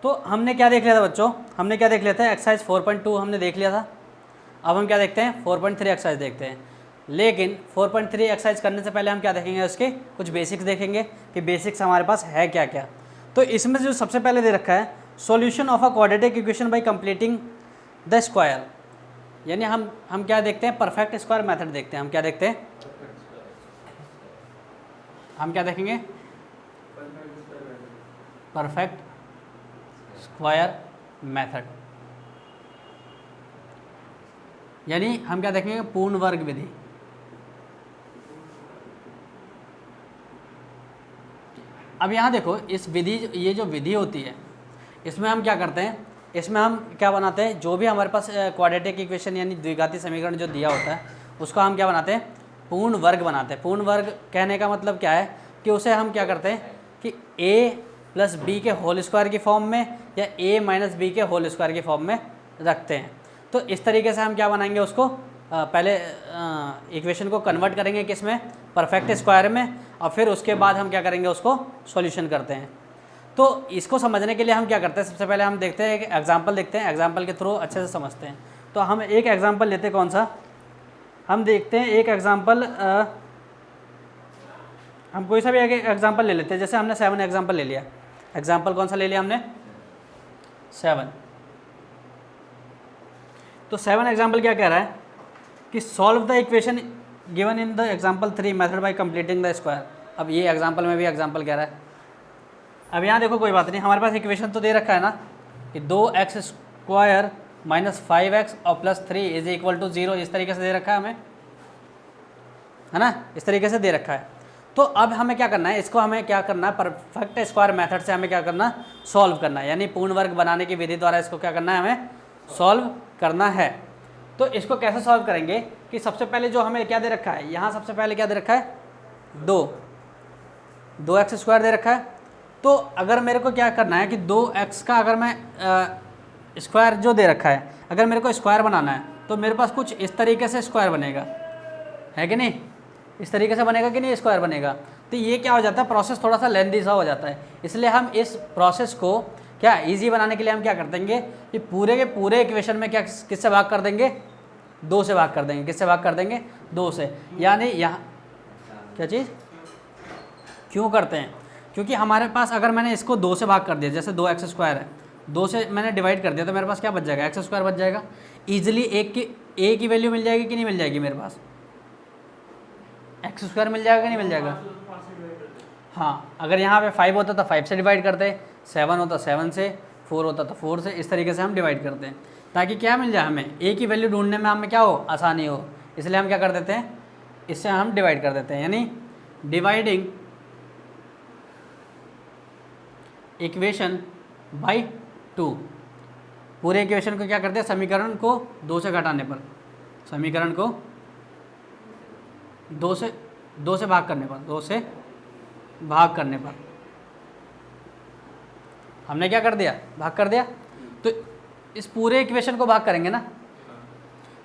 तो हमने क्या देख लिया था बच्चों, हमने क्या देख लिया था, एक्सरसाइज 4.2 हमने देख लिया था। अब हम क्या देखते हैं, 4.3 एक्सरसाइज देखते हैं। लेकिन 4.3 एक्सरसाइज करने से पहले हम क्या देखेंगे, उसके कुछ बेसिक्स देखेंगे कि बेसिक्स हमारे पास है क्या क्या। तो इसमें जो सबसे पहले दे रखा है, solution of a quadratic equation by completing the square, यानी हम क्या देखते हैं, परफेक्ट स्क्वायर मेथड देखते हैं। हम क्या देखते हैं, हम क्या देखेंगे, परफेक्ट स्क्वायर मेथड, यानी हम क्या देखेंगे, पूर्ण वर्ग विधि। अब यहाँ देखो, इस विधि, ये जो विधि होती है, इसमें हम क्या करते हैं, इसमें हम क्या बनाते हैं, जो भी हमारे पास क्वाड्रेटिक इक्वेशन यानी द्विघाती समीकरण जो दिया होता है, उसका हम क्या बनाते हैं, पूर्ण वर्ग बनाते हैं। पूर्ण वर्ग कहने का मतलब क्या है कि उसे हम क्या करते हैं कि a प्लस बी के होल स्क्वायर की फॉर्म में या a माइनस बी के होल स्क्वायर की फॉर्म में रखते हैं। तो इस तरीके से हम क्या बनाएंगे उसको, पहले इक्वेशन को कन्वर्ट करेंगे किस में, परफेक्ट स्क्वायर में, और फिर उसके बाद हम क्या करेंगे, उसको सॉल्यूशन करते हैं। तो इसको समझने के लिए हम क्या करते हैं, सबसे पहले हम देखते हैं, एक एग्जांपल देखते हैं, एग्जांपल के थ्रू अच्छे से समझते हैं। तो हम एक एग्जांपल लेते हैं, कौन सा, हम देखते हैं एक एग्जांपल, हम कोई सा भी एक एग्जांपल ले लेते हैं। जैसे हमने 7 एग्जांपल ले लिया, एग्जांपल कौन सा ले लिया हमने, 7। तो 7 एग्जांपल क्या कह रहा है कि solve the equation given in the example 3 method by completing the square. अब ये एग्जांपल में भी एग्जांपल कह रहा है। अब यहाँ देखो, कोई बात नहीं, हमारे पास इक्वेशन तो दे रखा है ना कि 2x² माइनस 5x और प्लस 3 इज इक्वल टू 0, इस तरीके से दे रखा है हमें, है ना, इस तरीके से दे रखा है। तो अब हमें क्या करना है, इसको हमें क्या करना है, परफेक्ट स्क्वायर मेथड से हमें क्या करना, सॉल्व करना है, यानी पूर्ण वर्ग बनाने की विधि द्वारा इसको क्या करना है, हमें सॉल्व करना है। तो इसको कैसे सॉल्व करेंगे कि सबसे पहले जो हमें क्या दे रखा है, यहाँ सबसे पहले क्या दे रखा है, 2x² दे रखा है। तो अगर मेरे को क्या करना है कि 2x का अगर मैं स्क्वायर जो दे रखा है, अगर मेरे को स्क्वायर बनाना है तो मेरे पास कुछ इस तरीके से स्क्वायर बनेगा, है कि नहीं, इस तरीके से बनेगा कि नहीं, स्क्वायर बनेगा। तो ये क्या हो जाता है, प्रोसेस थोड़ा सा लेंथी सा हो जाता है। इसलिए हम इस प्रोसेस को क्या इजी बनाने के लिए हम क्या कर देंगे कि पूरे के पूरे इक्वेशन में क्या किससे भाग कर देंगे, 2 से भाग कर देंगे। किससे भाग कर देंगे, 2 से। यानी यहाँ क्या चीज़ क्यों करते हैं, क्योंकि हमारे पास अगर मैंने इसको 2 से भाग कर दिया, जैसे 2x² है, 2 से मैंने डिवाइड कर दिया, तो मेरे पास क्या बच जाएगा, x² बच जाएगा। ईजिली a की वैल्यू मिल जाएगी कि नहीं मिल जाएगी, मेरे पास x² मिल जाएगा कि नहीं मिल जाएगा। हाँ, अगर यहाँ पे 5 होता तो 5 से डिवाइड करते, 7 होता 7 से, 4 होता तो 4 से, इस तरीके से हम डिवाइड करते हैं ताकि क्या मिल जाए, हमें a की वैल्यू ढूंढने में हमें क्या हो, आसानी हो। इसलिए हम क्या कर देते हैं, इससे हम डिवाइड कर देते हैं, यानी डिवाइडिंग इक्वेशन बाय 2। पूरे इक्वेशन को क्या करते हैं, समीकरण को 2 से घटाने पर, समीकरण को 2 से भाग करने पर, 2 से भाग करने पर हमने क्या कर दिया, भाग कर दिया। तो इस पूरे इक्वेशन को भाग करेंगे ना,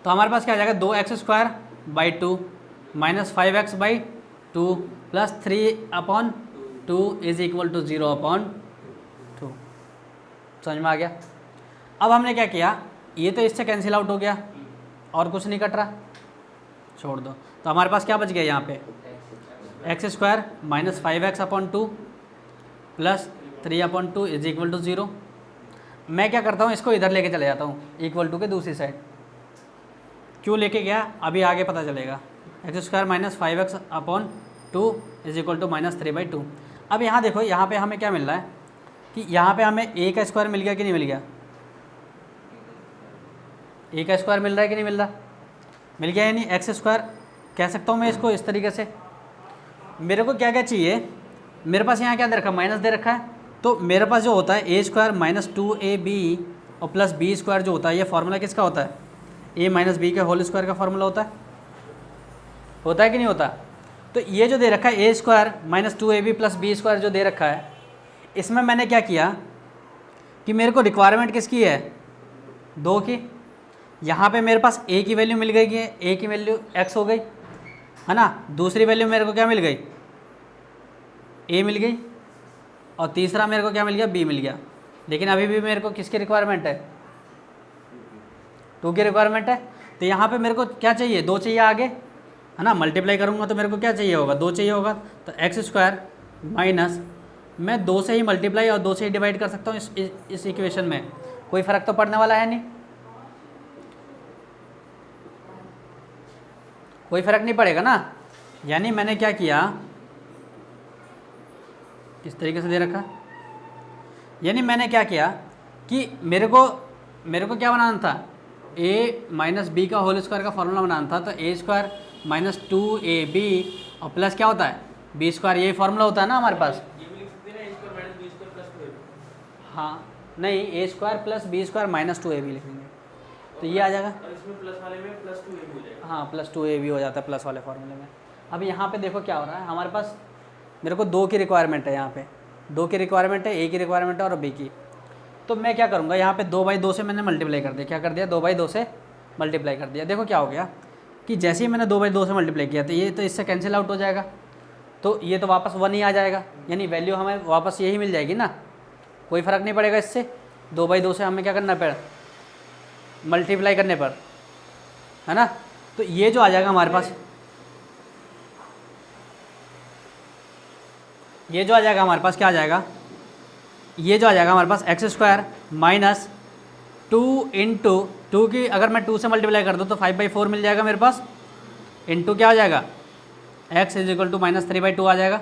तो हमारे पास क्या आ जाएगा, 2x² by 2 minus 5x by 2 plus 3/2 is equal to 0/2। समझ में आ गया। अब हमने क्या किया, ये तो इससे कैंसिल आउट हो गया और कुछ नहीं कट रहा, छोड़ दो। तो हमारे पास क्या बच गया यहाँ पे, x² minus 5x/2 plus 3/2 is equal to 0। मैं क्या करता हूँ, इसको इधर लेके चले जाता हूँ, इक्वल टू के दूसरी साइड। क्यों लेके गया, अभी आगे पता चलेगा। x² minus 5x/2 is equal to minus 3/2। अब यहाँ देखो, यहाँ पे हमें क्या मिल रहा है कि यहाँ पे हमें a का स्क्वायर मिल गया कि नहीं मिल गया, a का स्क्वायर मिल रहा है कि नहीं मिल रहा, मिल गया। यानी x² कह सकता हूँ मैं इसको इस तरीके से। मेरे को क्या क्या चाहिए, मेरे पास यहाँ क्या दे रखा है, माइनस दे रखा है। तो मेरे पास जो होता है a² माइनस 2ab और प्लस b² जो होता है, ये फार्मूला किसका होता है, a माइनस बी के होल स्क्वायर का फार्मूला होता है कि नहीं होता। तो ये जो दे रखा है a² minus 2ab plus b² जो दे रखा है, इसमें मैंने क्या किया कि मेरे को रिक्वायरमेंट किसकी है, 2 की। यहाँ पे मेरे पास a की वैल्यू मिल गई है, a की वैल्यू x हो गई, है ना। दूसरी वैल्यू मेरे को क्या मिल गई, a मिल गई, और तीसरा मेरे को क्या मिल गया, b मिल गया। लेकिन अभी भी मेरे को किसकी रिक्वायरमेंट है, 2 की रिक्वायरमेंट है। तो यहाँ पे मेरे को क्या चाहिए, 2 चाहिए आगे, है ना। मल्टीप्लाई करूँगा तो मेरे को क्या चाहिए होगा, 2 चाहिए होगा। तो एक्स स्क्वायर माइनस, मैं 2 से ही मल्टीप्लाई और 2 से ही डिवाइड कर सकता हूँ इस इक्वेशन में, कोई फ़र्क तो पड़ने वाला है नहीं, कोई फ़र्क नहीं पड़ेगा ना। यानी मैंने क्या किया, इस तरीके से दे रखा, यानी मैंने क्या किया कि मेरे को क्या बनाना था, a माइनस बी का होल स्क्वायर का फॉर्मूला बनाना था। तो a स्क्वायर माइनस 2ab और प्लस क्या होता है, b स्क्वायर, यही फॉर्मूला होता है ना हमारे पास। हाँ नहीं, a square plus B square minus 2ab लिखेंगे तो ये आ जाएगा। इसमें प्लस वाले में प्लस 2ab हो जाएगा। हाँ प्लस 2ab हो जाता है प्लस वाले फॉर्मूले में। अब यहाँ पे देखो क्या हो रहा है, हमारे पास मेरे को 2 की रिक्वायरमेंट है, यहाँ पे 2 की रिक्वायरमेंट है, a की रिक्वायरमेंट है और b की। तो मैं क्या करूँगा, यहाँ पे 2/2 से मैंने मल्टीप्लाई कर दिया, क्या कर दिया, 2/2 से मल्टीप्लाई कर दिया। देखो क्या हो गया कि जैसे ही मैंने 2/2 से मल्टीप्लाई किया तो ये तो इससे कैंसिल आउट हो जाएगा, तो ये तो वापस 1 ही आ जाएगा, यानी वैल्यू हमें वापस यही मिल जाएगी ना, कोई फ़र्क नहीं पड़ेगा इससे। 2/2 से हमें क्या करना पड़ेगा, मल्टीप्लाई करने पर, है ना। तो ये जो आ जाएगा हमारे पास, ये जो आ जाएगा हमारे पास क्या आ जाएगा, ये जो आ जाएगा हमारे पास एक्स स्क्वायर माइनस 2 इंटू 2 की अगर मैं 2 से मल्टीप्लाई कर दूँ तो 5/4 मिल जाएगा मेरे पास, इंटू क्या आ जाएगा, x is equal to minus 3/2 आ जाएगा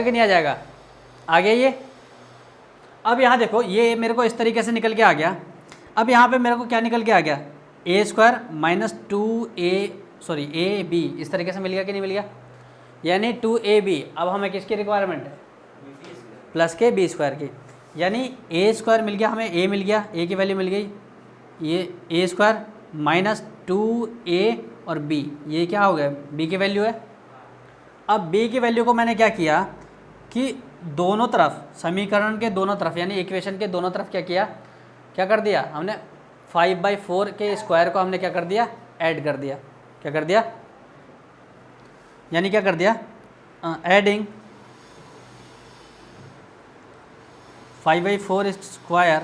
कि नहीं आ जाएगा, आ गया ये। अब यहाँ देखो ये मेरे को इस तरीके से निकल के आ गया। अब यहाँ पे मेरे को क्या निकल के आ गया, a स्क्वायर माइनस 2ab इस तरीके से मिल गया कि नहीं मिल गया, यानी 2ab। अब हमें किसकी रिक्वायरमेंट है, प्लस के b स्क्वायर की, यानी a स्क्वायर मिल गया हमें, a मिल गया, a की वैल्यू मिल गई, ये a स्क्वायर माइनस 2a और b, ये क्या हो गया, b की वैल्यू है। अब b की वैल्यू को मैंने क्या किया कि दोनों तरफ, समीकरण के दोनों तरफ यानी इक्वेशन के दोनों तरफ क्या कर दिया हमने, 5/4 के स्क्वायर को हमने क्या कर दिया, ऐड कर दिया। क्या कर दिया, यानी क्या कर दिया, adding 5/4 square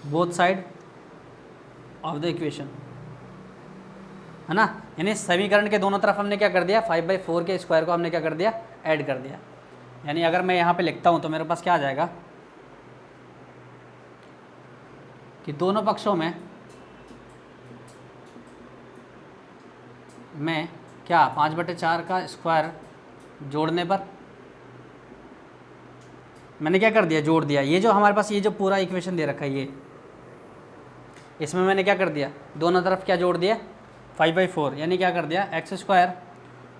both side of the equation, है ना। यानी समीकरण के दोनों तरफ हमने क्या कर दिया, 5/4 के स्क्वायर को हमने क्या कर दिया, ऐड कर दिया। यानी अगर मैं यहाँ पे लिखता हूँ तो मेरे पास क्या आ जाएगा कि दोनों पक्षों में मैं क्या 5/4 का स्क्वायर जोड़ने पर मैंने क्या कर दिया, जोड़ दिया। ये जो हमारे पास ये जो पूरा इक्वेशन दे रखा है ये, इसमें मैंने क्या कर दिया, दोनों तरफ क्या जोड़ दिया, 5/4, यानी क्या कर दिया, x square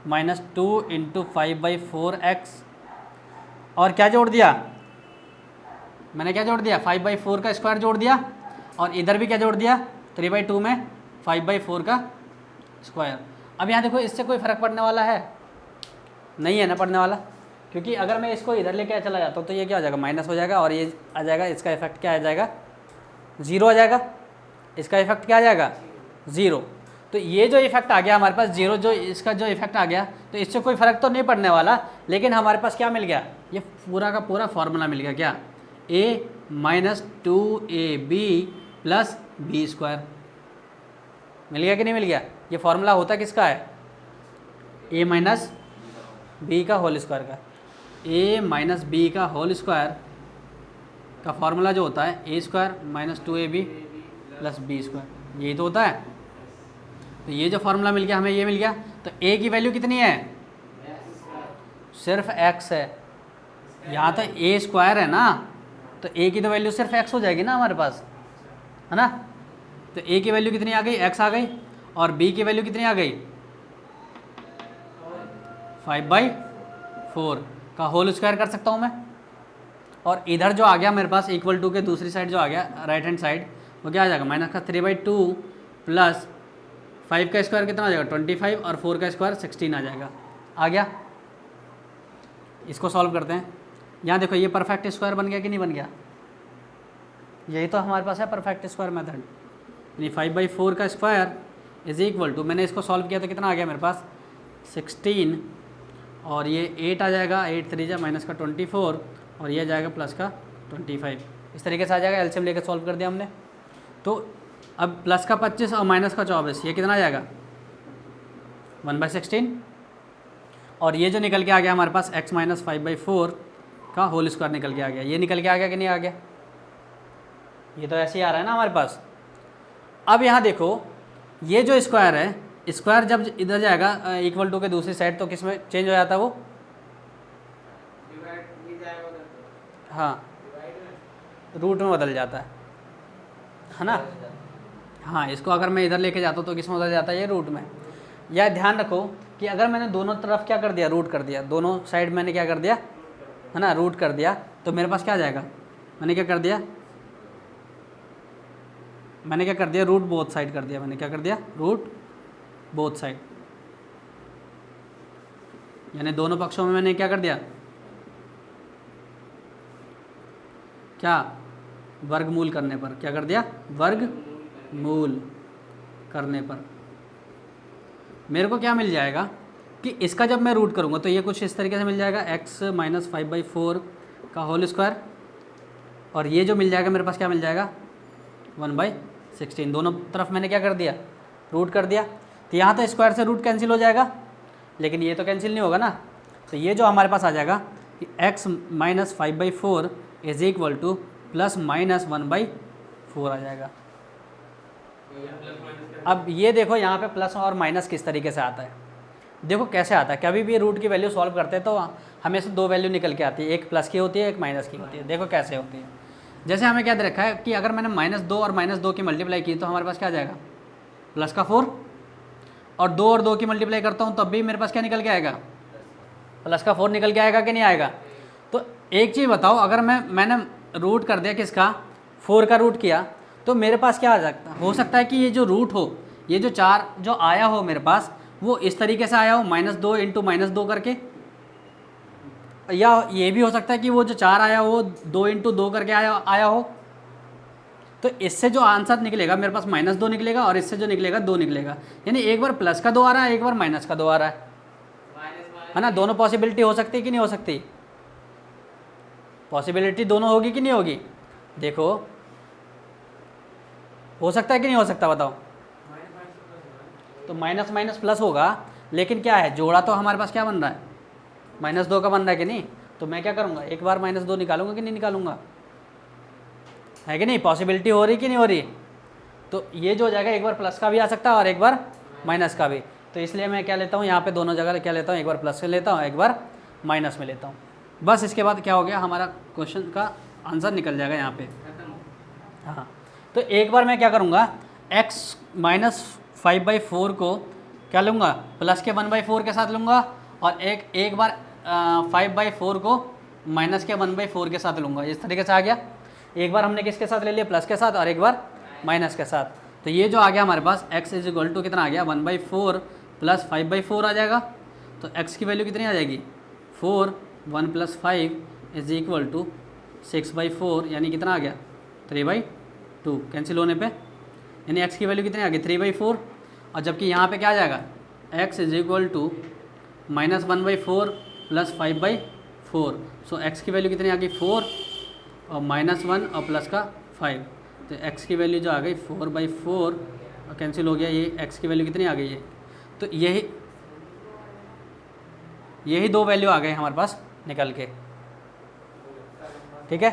minus 2 into 5/4x और क्या जोड़ दिया, मैंने क्या जोड़ दिया, 5/4 का स्क्वायर जोड़ दिया और इधर भी क्या जोड़ दिया, 3/2 में 5/4 का स्क्वायर। अब यहाँ देखो इससे कोई फ़र्क पड़ने वाला है नहीं है ना, पड़ने वाला, क्योंकि अगर मैं इसको इधर लेके चला जाता हूँ तो ये क्या हो जाएगा, माइनस हो जाएगा और ये आ जाएगा, इसका इफेक्ट क्या आ जाएगा, 0 आ जाएगा, इसका इफेक्ट क्या आ जाएगा, 0। तो ये जो इफेक्ट आ गया हमारे पास 0, जो इसका जो इफेक्ट आ गया, तो इससे कोई फ़र्क तो नहीं पड़ने वाला, लेकिन हमारे पास क्या मिल गया, ये पूरा का पूरा फॉर्मूला मिल गया, क्या, a minus 2ab plus b square मिल गया कि नहीं मिल गया। ये फॉर्मूला होता किसका है, a माइनस बी का होल स्क्वायर का, a माइनस बी का होल स्क्वायर का फॉर्मूला जो होता है a square minus 2ab plus b square, यही तो होता है। तो ये जो फार्मूला मिल गया हमें, ये मिल गया। तो a की वैल्यू कितनी है, सिर्फ x है, यहाँ तो a स्क्वायर है ना, तो a की तो वैल्यू सिर्फ x हो जाएगी ना हमारे पास, है ना। तो a की वैल्यू कितनी आ गई, x आ गई, और b की वैल्यू कितनी आ गई, 5/4 का होल स्क्वायर कर सकता हूँ मैं। और इधर जो आ गया मेरे पास इक्वल टू के दूसरी साइड जो आ गया राइट हैंड साइड, वो क्या आ जाएगा, माइनस का 3/2 प्लस 5 का स्क्वायर कितना आ जाएगा 25 और 4 का स्क्वायर 16 आ जाएगा। आ गया, इसको सॉल्व करते हैं। यहाँ देखो ये परफेक्ट स्क्वायर बन गया कि नहीं बन गया, यही तो हमारे पास है परफेक्ट स्क्वायर मेथड। यानी 5/4 का स्क्वायर इज इक्वल टू, मैंने इसको सॉल्व किया तो कितना आ गया मेरे पास 16 और ये 8 आ जाएगा, 8 3 जा माइनस का 24 और ये आ जाएगा प्लस का 25। इस तरीके से आ जाएगा, एलसीएम लेकर सॉल्व कर दिया हमने। तो अब प्लस का 25 और माइनस का 24, ये कितना आ जाएगा 1/16। और ये जो निकल के आ गया हमारे पास x माइनस 5/4 का होल स्क्वायर निकल के आ गया। ये निकल के आ गया कि नहीं आ गया? ये तो ऐसे ही आ रहा है ना हमारे पास। अब यहाँ देखो, ये जो स्क्वायर है, स्क्वायर जब इधर जाएगा इक्वल टू के दूसरी साइड तो किस में चेंज हो जाता है वो? हाँ, रूट में बदल जाता है ना। हाँ, इसको अगर मैं इधर लेके जाता हूँ तो किस में बदल जाता है? ये रूट में। यह ध्यान रखो कि अगर मैंने दोनों तरफ क्या कर दिया, रूट कर दिया, दोनों साइड मैंने क्या कर दिया है ना, रूट कर दिया, तो मेरे पास क्या आ जाएगा? मैंने क्या कर दिया? मैंने क्या कर दिया? रूट बोथ साइड कर दिया। मैंने क्या कर दिया? रूट बोथ साइड, यानी दोनों पक्षों में मैंने क्या कर दिया? क्या? वर्गमूल करने पर क्या कर दिया? वर्गमूल करने पर मेरे को क्या मिल जाएगा कि इसका जब मैं रूट करूँगा तो ये कुछ इस तरीके से मिल जाएगा, x माइनस 5/4 का होल स्क्वायर। और ये जो मिल जाएगा मेरे पास क्या मिल जाएगा? 1/16। दोनों तरफ मैंने क्या कर दिया? रूट कर दिया। तो यहाँ तो स्क्वायर से रूट कैंसिल हो जाएगा, लेकिन ये तो कैंसिल नहीं होगा ना। तो ये जो हमारे पास आ जाएगा कि x minus 5/4 is equal two plus minus 1/4 आ जाएगा। अब ये देखो यहाँ पे प्लस और माइनस किस तरीके से आता है, देखो कैसे आता है। कभी भी रूट की वैल्यू सॉल्व करते हैं तो हमेशा दो वैल्यू निकल के आती है, एक प्लस की होती है, एक माइनस की होती है। देखो कैसे होती है। जैसे हमें क्या दे रखा है कि अगर मैंने -2 और -2 की मल्टीप्लाई की तो हमारे पास क्या आ जाएगा? प्लस का 4। और 2 और 2 की मल्टीप्लाई करता हूँ तब भी मेरे पास क्या निकल के आएगा? प्लस का 4 निकल के आएगा कि नहीं आएगा? तो एक चीज़ बताओ, अगर मैंने रूट कर दिया किसका? 4 का रूट किया तो मेरे पास क्या आ सकता हो सकता है कि ये जो रूट हो, ये जो 4 जो आया हो मेरे पास, वो इस तरीके से आया हो, -2 इंटू -2 करके। या ये भी हो सकता है कि वो जो 4 आया हो 2 इंटू 2 करके आया हो। तो इससे जो आंसर निकलेगा मेरे पास -2 निकलेगा और इससे जो निकलेगा 2 निकलेगा। यानी एक बार प्लस का 2 आ रहा है, एक बार माइनस का 2 आ रहा है ना। दोनों पॉसिबिलिटी हो सकती है कि नहीं हो सकती? पॉसिबिलिटी दोनों होगी कि नहीं होगी? देखो, हो सकता है कि नहीं हो सकता? बताओ। तो माइनस माइनस प्लस होगा, लेकिन क्या है, जोड़ा तो हमारे पास क्या बन रहा है? -2 का बन रहा है कि नहीं? तो मैं क्या करूँगा? एक बार -2 निकालूंगा कि नहीं निकालूंगा? है कि नहीं? पॉसिबिलिटी हो रही कि नहीं हो रही? तो ये जो हो जाएगा, एक बार प्लस का भी आ सकता है और एक बार माइनस का भी। तो इसलिए मैं क्या लेता हूँ यहाँ पे, दोनों जगह क्या लेता हूँ? एक बार प्लस में लेता हूँ, एक बार माइनस में लेता हूँ। बस इसके बाद क्या हो गया, हमारा क्वेश्चन का आंसर निकल जाएगा यहाँ पे। हाँ, तो एक बार मैं क्या करूँगा, x माइनस 5/4 को क्या लूँगा? प्लस के 1/4 के साथ लूँगा, और एक बार 5/4 को माइनस के 1/4 के साथ लूँगा। इस तरीके से आ गया। एक बार हमने किसके साथ ले लिया? प्लस के साथ, और एक बार माइनस के साथ। तो ये जो आ गया हमारे पास x इज इक्वल टू कितना आ गया? 1/4 प्लस 5/4 आ जाएगा। तो x की वैल्यू कितनी आ जाएगी? 4, 1 प्लस 5 इज इक्वल टू 6/4, यानी कितना आ गया? 3/2। कैंसिल होने पे यानी x की वैल्यू कितनी आ गई? 3/4। और जबकि यहाँ पे क्या आ जाएगा? x is equal to -1/4 plus 5/4। So x की वैल्यू कितनी आ गई? 4 और -1 और प्लस का 5। तो x की वैल्यू जो आ गई 4/4 और कैंसिल हो गया। ये x की वैल्यू कितनी आ गई है? तो यही दो वैल्यू आ गए हमारे पास निकल के। ठीक है।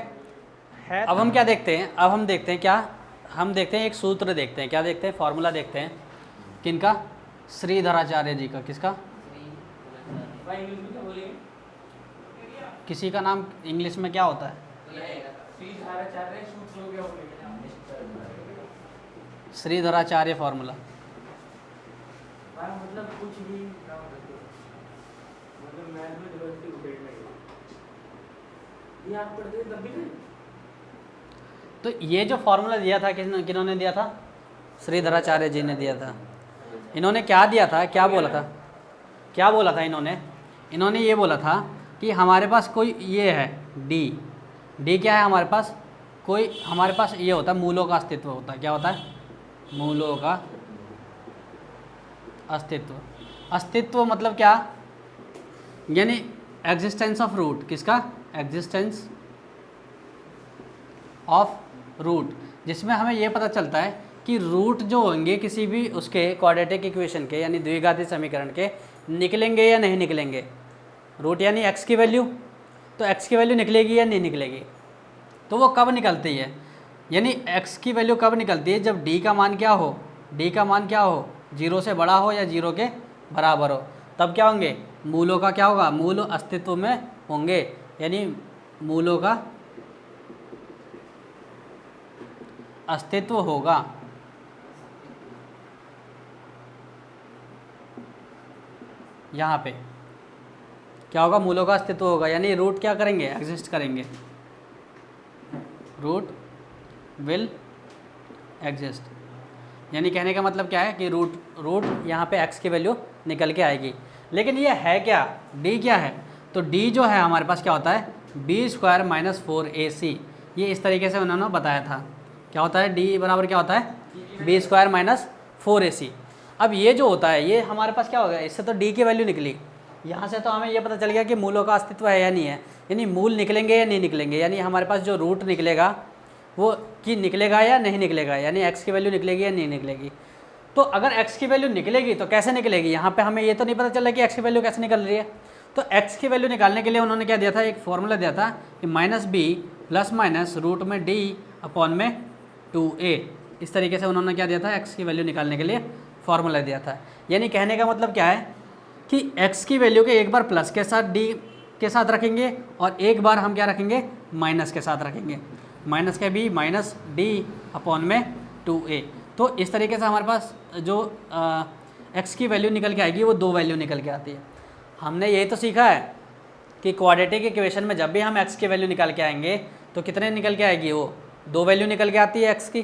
अब हम क्या देखते हैं? अब हम देखते हैं क्या? हम देखते हैं एक सूत्र देखते हैं। क्या देखते हैं? फॉर्मूला देखते हैं। किनका? श्रीधराचार्य जी का। किसका? किसी का नाम इंग्लिश में क्या होता है? श्रीधराचार्य फॉर्मूला। मतलब कुछ भी मतलब मैथ में जबरदस्ती उठेड़ नहीं, ये आप पढ़ते तब भी नहीं। तो ये जो फॉर्मूला दिया था किन्होंने दिया था? श्रीधराचार्य जी ने दिया था। इन्होंने क्या दिया था? क्या बोला था? क्या बोला था इन्होंने ये बोला था कि हमारे पास कोई ये है डी क्या है हमारे पास? कोई हमारे पास ये होता है, मूलों का अस्तित्व होता है। क्या होता है? मूलों का अस्तित्व। अस्तित्व मतलब क्या? यानी एग्जिस्टेंस ऑफ रूट, किसका? एग्जिस्टेंस ऑफ रूट, जिसमें हमें ये पता चलता है कि रूट जो होंगे किसी भी उसके क्वाड्रेटिक इक्वेशन के यानी द्विघाती समीकरण के, निकलेंगे या नहीं निकलेंगे। रूट यानी x की वैल्यू, तो x की वैल्यू निकलेगी या नहीं निकलेगी, तो वो कब निकलती है, यानी x की वैल्यू कब निकलती है, जब d का मान क्या हो, d का मान क्या हो, 0 से बड़ा हो या 0 के बराबर हो, तब क्या होंगे, मूलों का क्या होगा, मूल अस्तित्व में होंगे, यानी मूलों का अस्तित्व होगा। यहाँ पे क्या होगा, मूलों का अस्तित्व होगा, यानी रूट क्या करेंगे, एग्जिस्ट करेंगे, रूट विल एग्जिस्ट। यानी कहने का मतलब क्या है कि रूट यहाँ पे x की वैल्यू निकल के आएगी। लेकिन ये है क्या, d क्या है, तो d जो है हमारे पास क्या होता है, b² - 4ac। ये इस तरीके से उन्होंने बताया था, क्या होता है, d बराबर क्या होता है, b² - 4ac। अब ये जो होता है ये हमारे पास क्या होगा, इससे तो d की वैल्यू निकली, यहाँ से तो हमें ये पता चल गया कि मूलों का अस्तित्व है या नहीं है, यानी मूल निकलेंगे या नहीं निकलेंगे, यानी हमारे पास जो रूट निकलेगा वो कि निकलेगा या नहीं निकलेगा, यानी x की वैल्यू निकलेगी या नहीं निकलेगी। तो अगर x की वैल्यू निकलेगी तो कैसे निकलेगी, यहाँ पे हमें ये तो नहीं पता चला कि x की वैल्यू कैसे निकल रही है। तो x की वैल्यू निकालने के लिए उन्होंने क्या दिया था, एक फॉर्मूला दिया था कि -b ± (√d/2a। इस तरीके से उन्होंने क्या दिया था, x की वैल्यू निकालने के लिए फॉर्मूला दिया था। यानी कहने का मतलब क्या है कि x की वैल्यू के एक बार प्लस के साथ d के साथ रखेंगे और एक बार हम क्या रखेंगे, माइनस के साथ रखेंगे, माइनस के b -d/2a। तो इस तरीके से हमारे पास जो x की वैल्यू निकल के आएगी वो दो वैल्यू निकल के आती है। हमने यही तो सीखा है कि क्वाड्रेटिक इक्वेशन में जब भी हम x की वैल्यू निकाल के आएंगे तो कितने निकल के आएगी, वो दो वैल्यू निकल के आती है x की।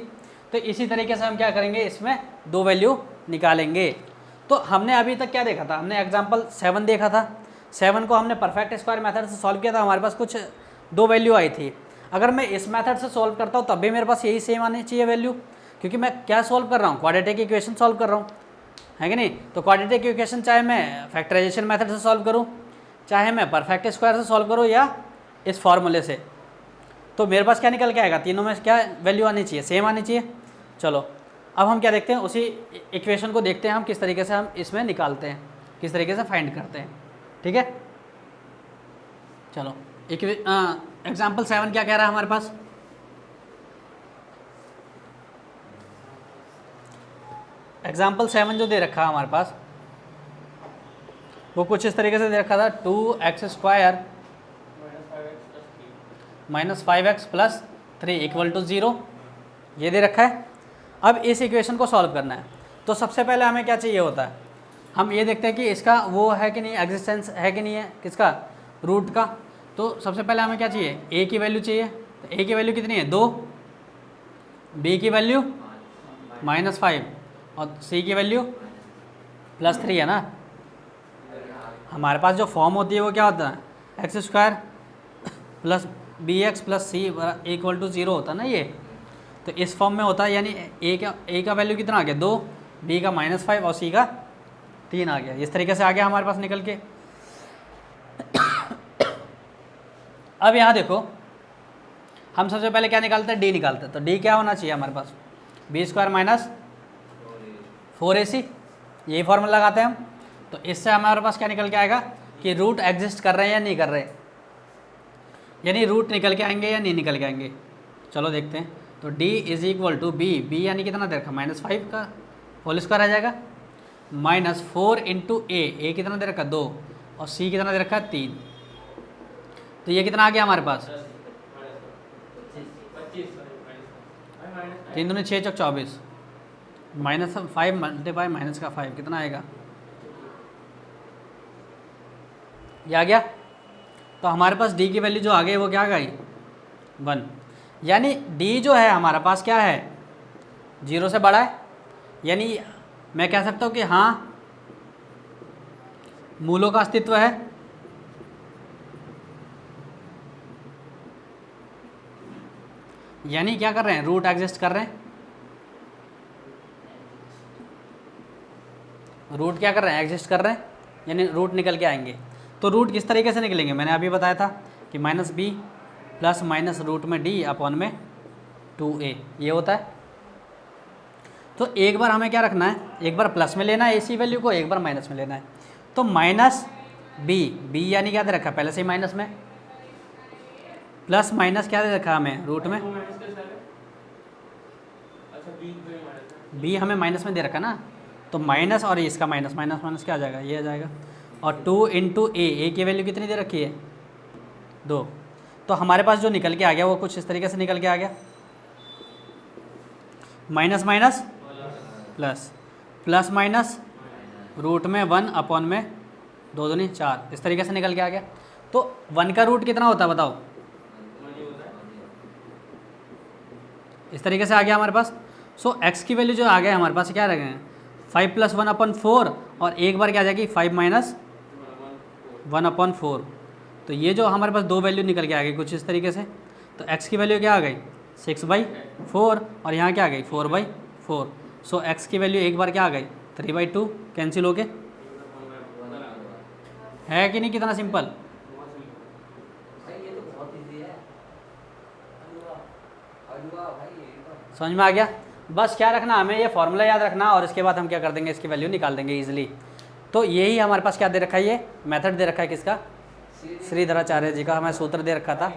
तो इसी तरीके से हम क्या करेंगे, इसमें दो वैल्यू निकालेंगे। तो हमने अभी तक क्या देखा था, हमने एग्जाम्पल 7 देखा था। 7 को हमने परफेक्ट स्क्वायर मेथड से सॉल्व किया था, हमारे पास कुछ दो वैल्यू आई थी। अगर मैं इस मेथड से सॉल्व करता हूँ तब भी मेरे पास यही सेम आनी चाहिए वैल्यू, क्योंकि मैं क्या सॉल्व कर रहा हूँ, क्वाड्रेटिक इक्वेशन सॉल्व कर रहा हूँ, है कि नहीं। तो क्वाड्रेटिक इक्वेशन चाहे मैं फैक्टराइजेशन मेथड से सॉल्व करूँ, चाहे मैं परफेक्ट स्क्वायर से सॉल्व करूँ या इस फॉर्मूले से, तो मेरे पास क्या निकल के आएगा, तीनों में क्या वैल्यू आनी चाहिए, सेम आनी चाहिए। चलो अब हम क्या देखते हैं, उसी इक्वेशन को देखते हैं हम किस तरीके से हम इसमें निकालते हैं, किस तरीके से फाइंड करते हैं, ठीक है। चलो एग्जाम्पल 7 क्या कह रहा है हमारे पास, एग्जाम्पल 7 जो दे रखा है हमारे पास वो कुछ इस तरीके से दे रखा था, 2x² - 5x + 3 = 0, ये दे रखा है। अब इस इक्वेशन को सॉल्व करना है, तो सबसे पहले हमें क्या चाहिए होता है, हम ये देखते हैं कि इसका वो है कि नहीं, एग्जिस्टेंस है कि नहीं है, किसका, रूट का। तो सबसे पहले हमें क्या चाहिए, a की वैल्यू चाहिए। तो a की वैल्यू कितनी है, 2, b की वैल्यू -5 और c की वैल्यू +3 है ना। हमारे पास जो फॉर्म होती है वो क्या होता है, x² + bx + c = 0 होता है ना ये, तो इस फॉर्म में होता है। यानी a का वैल्यू कितना आ गया, 2, b का -5 और c का 3 आ गया। इस तरीके से आ गया हमारे पास निकल के। अब यहाँ देखो, हम सबसे पहले क्या निकालते हैं, d निकालते हैं। तो d क्या होना चाहिए हमारे पास, b² - 4ac, यही फॉर्मूला लगाते हैं हम। तो इससे हमारे पास क्या निकल के आएगा कि रूट एग्जिस्ट कर रहे हैं या नहीं कर रहे, यानी रूट निकल के आएंगे या नहीं निकल के आएंगे। चलो देखते हैं। तो d = b यानी कितना दे रखा, -5 का होल स्क्वायर आ जाएगा, -4 × a कितना दे रखा, 2 और c कितना दे रखा है, 3। तो ये कितना आ गया हमारे पास, 3 दूनी 6 × 24, -5 मल्टीप्लाई -5 कितना आएगा, ये आ गया। तो हमारे पास d की वैल्यू जो आ गई वो क्या आ गई, 1। यानी d जो है हमारे पास क्या है, 0 से बड़ा है। यानी मैं कह सकता हूँ कि हाँ मूलों का अस्तित्व है, यानी क्या कर रहे हैं, रूट एग्जिस्ट कर रहे हैं। रूट क्या कर रहे हैं, एग्जिस्ट कर रहे हैं, यानी रूट निकल के आएंगे। तो रूट किस तरीके से निकलेंगे, मैंने अभी बताया था कि minus B plus minus root में डी अपॉन में 2a ये होता है। तो एक बार हमें क्या रखना है, एक बार प्लस में लेना है AC वैल्यू को, एक बार माइनस में लेना है। तो माइनस बी यानी क्या दे रखा है पहले से ही माइनस में, प्लस माइनस क्या दे रखा है हमें रूट में, माइनस का स्टाइल है। अच्छा बी पे माइनस है। बी हमें माइनस में दे रखा ना, तो माइनस और इसका माइनस, माइनस माइनस क्या आ जाएगा, ये आ जाएगा। और 2 इंटू ए की वैल्यू कितनी दे रखी है 2। तो हमारे पास जो निकल के आ गया वो कुछ इस तरीके से निकल के आ गया, minus minus plus, plus minus root में 1 अपॉन में 2 दूनी 4, इस तरीके से निकल के आ गया। तो 1 का रूट कितना होता है बताओ, इस तरीके से आ गया हमारे पास। सो x की वैल्यू जो आ गया हमारे पास क्या रह गए हैं 5 प्लस 1 अपॉन 4, और एक बार क्या आ जाएगी 5 माइनस 1 अपॉन 4। तो ये जो हमारे पास दो वैल्यू निकल के आ गई कुछ इस तरीके से। तो x की वैल्यू क्या आ गई 6/4 और यहाँ क्या आ गई 4/4। सो x की वैल्यू एक बार क्या आ गई 3/2 कैंसिल होके, है कि नहीं, कितना सिंपल। समझ में आ गया। बस क्या रखना हमें, ये फॉर्मूला याद रखना और इसके बाद हम क्या कर देंगे इसकी वैल्यू निकाल देंगे इजीली। तो यही हमारे पास क्या दे रखा है, ये मेथड दे रखा है किसका, श्रीधराचार्य जी का हमें सूत्र दे रखा था।